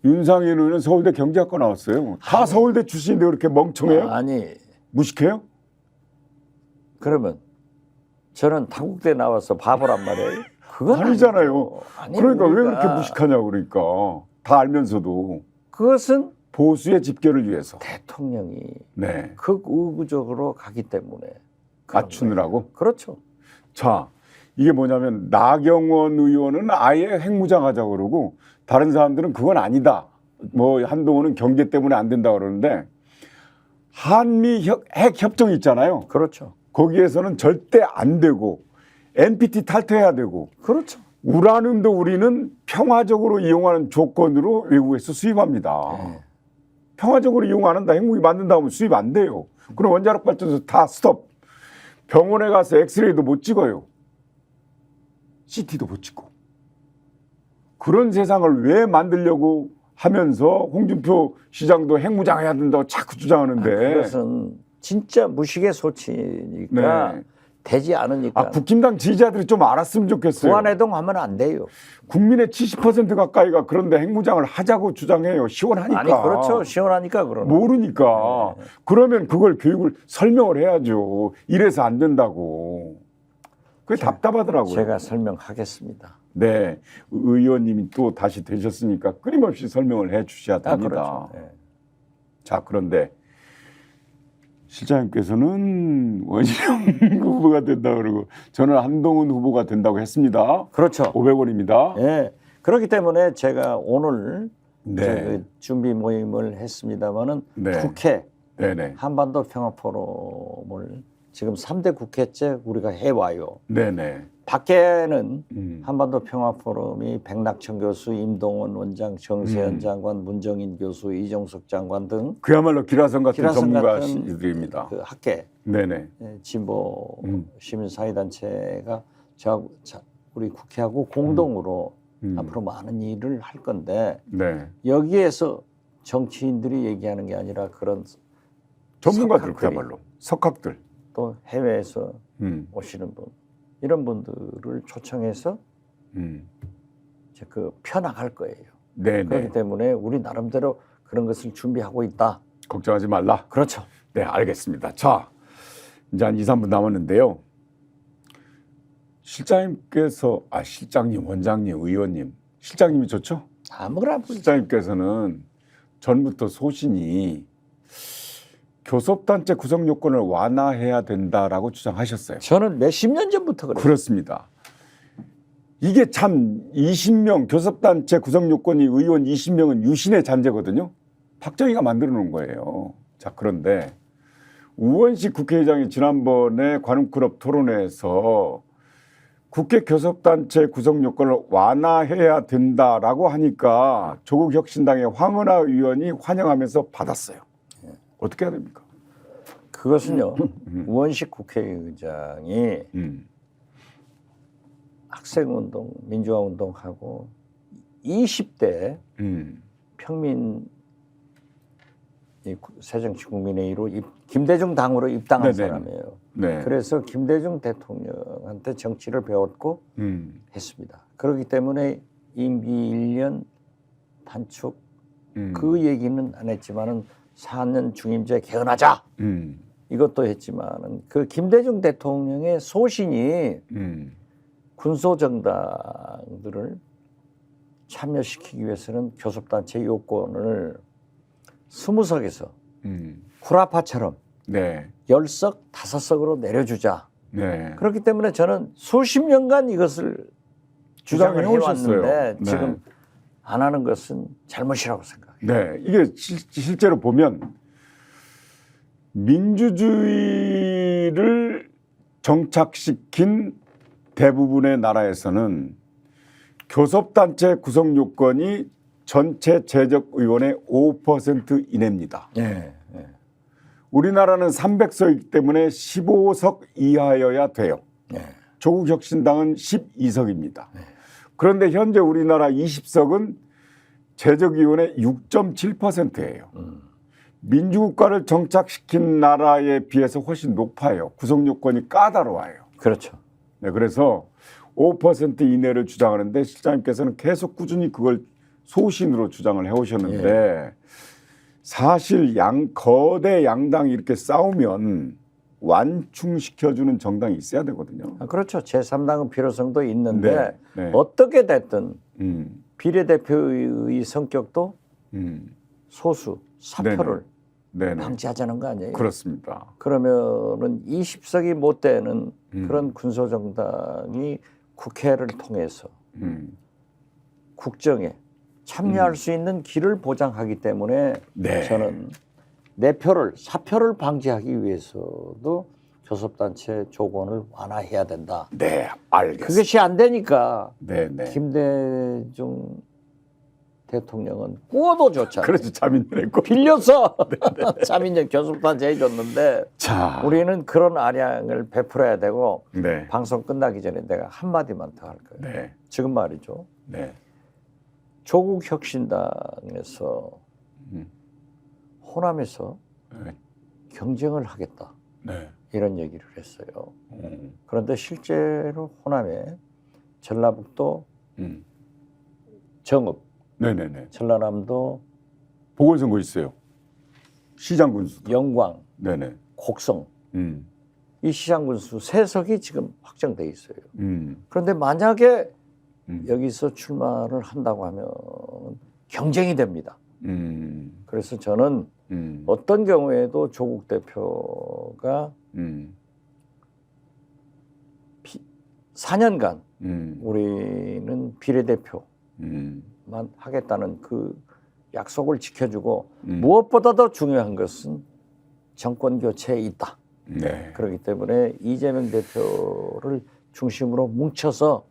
윤상현 의원은 서울대 경제학과 나왔어요. 다 서울대 출신인데 그렇게 멍청해요? 아니 무식해요? 그러면 저는 당국대 나와서 바보란 말이에요. 그건 아니잖아요. 아니죠. 아니, 그러니까 왜 우리가 그렇게 무식하냐고 그러니까. 다 알면서도. 그것은 보수의 집결을 위해서. 대통령이 네. 극우적으로 가기 때문에 그런 맞추느라고. 거예요. 그렇죠. 자, 이게 뭐냐면 나경원 의원은 아예 핵무장하자고 그러고 다른 사람들은 그건 아니다. 한동훈은 경제 때문에 안 된다 그러는데 한미 핵 협정이 있잖아요. 그렇죠. 거기에서는 절대 안 되고 NPT 탈퇴해야 되고 그렇죠. 우라늄도 우리는 평화적으로 이용하는 조건으로 외국에서 수입합니다. 네. 평화적으로 이용 안 한다. 핵무기 만든다 하면 수입 안 돼요. 그럼 원자력 발전소 다 스톱. 병원에 가서 엑스레이도 못 찍어요. CT도 못 찍고. 그런 세상을 왜 만들려고 하면서 홍준표 시장도 핵무장 해야 된다고 자꾸 주장하는데. 그것은 진짜 무식의 소치니까 네. 되지 않으니까 국힘당 지지자들이 좀 알았으면 좋겠어요. 부안해동 하면 안 돼요. 국민의 70% 가까이가 그런데 핵무장을 하자고 주장해요. 시원하니까. 아니 그렇죠. 시원하니까 그러는 모르니까. 그러면 그걸 교육을 설명을 해야죠. 이래서 안 된다고. 그게 답답하더라고요. 제가 설명하겠습니다. 네, 의원님이 또 다시 되셨으니까 끊임없이 설명을 해 주셔야 됩니다. 그렇죠. 네. 자, 그런데 실장님께서는 원희룡 후보가 된다 그러고 저는 한동훈 후보가 된다고 했습니다. 그렇죠. 500원입니다. 예. 그렇기 때문에 제가 오늘 네. 그 준비 모임을 했습니다마는 네. 국회 네네. 한반도 평화 포럼을 지금 3대 국회째 우리가 해와요. 네네. 밖에는 한반도 평화 포럼이 백낙천 교수, 임동원 원장, 정세현 장관, 문정인 교수, 이종석 장관 등 그야말로 기라성 같은 기라성 전문가들입니다. 그 학계 네네. 진보 시민사회단체가 우리 국회하고 공동으로 앞으로 많은 일을 할 건데 네. 여기에서 정치인들이 얘기하는 게 아니라 그런 전문가들 석학들이, 그야말로 석학들. 또 해외에서 음. 오시는 분 이런 분들을 초청해서 이제 그 펴나갈 거예요. 네네. 그렇기 때문에 우리 나름대로 그런 것을 준비하고 있다. 걱정하지 말라. 그렇죠. 네, 알겠습니다. 자, 이제 한 2, 3분 남았는데요. 실장님께서 실장님, 원장님, 의원님, 실장님이 좋죠? 아무거나 실장님께서는 전부터 소신이 교섭단체 구성 요건을 완화해야 된다라고 주장하셨어요. 저는 몇십 년 전부터 그래요. 그렇습니다. 이게 참 20명 교섭단체 구성 요건이 의원 20명은 유신의 잔재거든요. 박정희가 만들어 놓은 거예요. 자, 그런데 우원식 국회의장이 지난번에 관훈클럽 토론회에서 국회 교섭단체 구성 요건을 완화해야 된다라고 하니까 조국혁신당의 황운하 의원이 환영하면서 받았어요. 어떻게 해야 됩니까? 그것은요. 우원식 국회의장이 학생운동, 민주화운동하고 20대 평민 새정치국민회의로 김대중 당으로 입당한 네네. 사람이에요. 네. 그래서 김대중 대통령한테 정치를 배웠고 했습니다. 그렇기 때문에 임기 1년 단축 그 얘기는 안 했지만은 4년 중임제 개헌하자 이것도 했지만은 그 김대중 대통령의 소신이 군소정당들을 참여시키기 위해서는 교섭단체 요건을 20석에서 쿠라파처럼 네. 10석, 5석으로 내려주자. 네. 그렇기 때문에 저는 수십 년간 이것을 주장을 해왔는데 네. 지금 안 하는 것은 잘못이라고 생각해요. 네, 이게 실제로 보면 민주주의를 정착시킨 대부분의 나라에서는 교섭단체 구성 요건이 전체 재적 의원의 5% 이내입니다. 네. 우리나라는 300석이기 때문에 15석 이하여야 돼요. 네. 조국혁신당은 12석입니다. 그런데 현재 우리나라 20석은 재적의원의 6.7%예요. 민주국가를 정착시킨 나라에 비해서 훨씬 높아요. 구성 요건이 까다로워요. 그렇죠. 네, 그래서 5% 이내를 주장하는데 실장님께서는 계속 꾸준히 그걸 소신으로 주장을 해오셨는데 사실 거대 양당이 이렇게 싸우면 완충시켜주는 정당이 있어야 되거든요. 그렇죠. 제3당은 필요성도 있는데 네. 어떻게 됐든 비례대표의 성격도 소수, 사표를 네네. 방지하자는 거 아니에요? 그렇습니다. 그러면은 20석이 못 되는 그런 군소정당이 국회를 통해서 국정에 참여할 수 있는 길을 보장하기 때문에 네. 저는 사표를 방지하기 위해서도 교섭단체 조건을 완화해야 된다. 네, 알겠습니다. 그것이 안 되니까 네네. 김대중 대통령은 꾸어도 좋잖아요. 그래서 자민련했고. 빌려서 자민련 교섭단체 해줬는데 자, 우리는 그런 아량을 베풀어야 되고 네, 방송 끝나기 전에 내가 한마디만 더 할 거예요. 네, 지금 말이죠. 네, 조국혁신당에서 호남에서 네, 경쟁을 하겠다. 네. 이런 얘기를 했어요. 그런데 실제로 호남에 전라북도 정읍, 네네네. 전라남도 보궐선거 있어요. 시장 군수. 영광, 네네. 곡성 음. 이 시장 군수 3석이 지금 확정돼 있어요. 음. 그런데 만약에 음. 여기서 출마를 한다고 하면 경쟁이 됩니다. 그래서 저는 어떤 경우에도 조국 대표가 4년간 우리는 비례대표만 하겠다는 그 약속을 지켜주고 무엇보다도 중요한 것은 정권 교체에 있다. 네. 그렇기 때문에 이재명 대표를 중심으로 뭉쳐서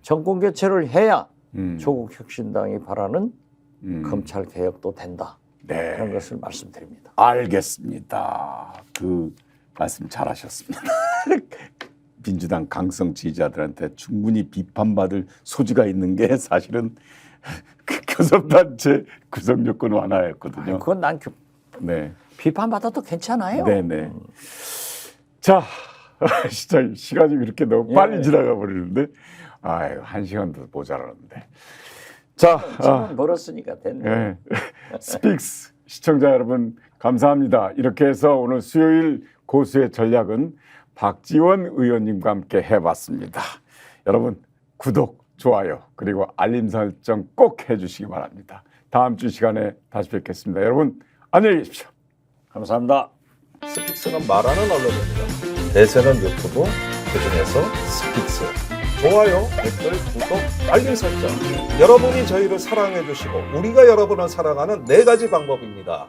정권 교체를 해야 조국 혁신당이 바라는 검찰 개혁도 된다. 네. 그런 것을 말씀드립니다. 알겠습니다. 그 말씀 잘하셨습니다. 민주당 강성 지지자들한테 충분히 비판받을 소지가 있는 게 사실은 그 교섭단체 구성 요건 완화였거든요. 그건 난 네. 비판받아도 괜찮아요. 네네. 자, 진짜 시간이 그렇게 너무 빨리 지나가 버리는데, 아유, 1시간도 모자라는데. 자, 시간 벌었으니까 됐네. 네. 스픽스 시청자 여러분 감사합니다. 이렇게 해서 오늘 수요일 고수의 전략은 박지원 의원님과 함께 해봤습니다. 여러분 구독, 좋아요 그리고 알림 설정 꼭 해주시기 바랍니다. 다음 주 시간에 다시 뵙겠습니다. 여러분 안녕히 계십시오. 감사합니다. 스픽스는 말하는 언론입니다. 대세는 유튜브, 그중에서 스픽스. 좋아요, 댓글, 구독, 알림 설정. 여러분이 저희를 사랑해 주시고 우리가 여러분을 사랑하는 4가지 방법입니다.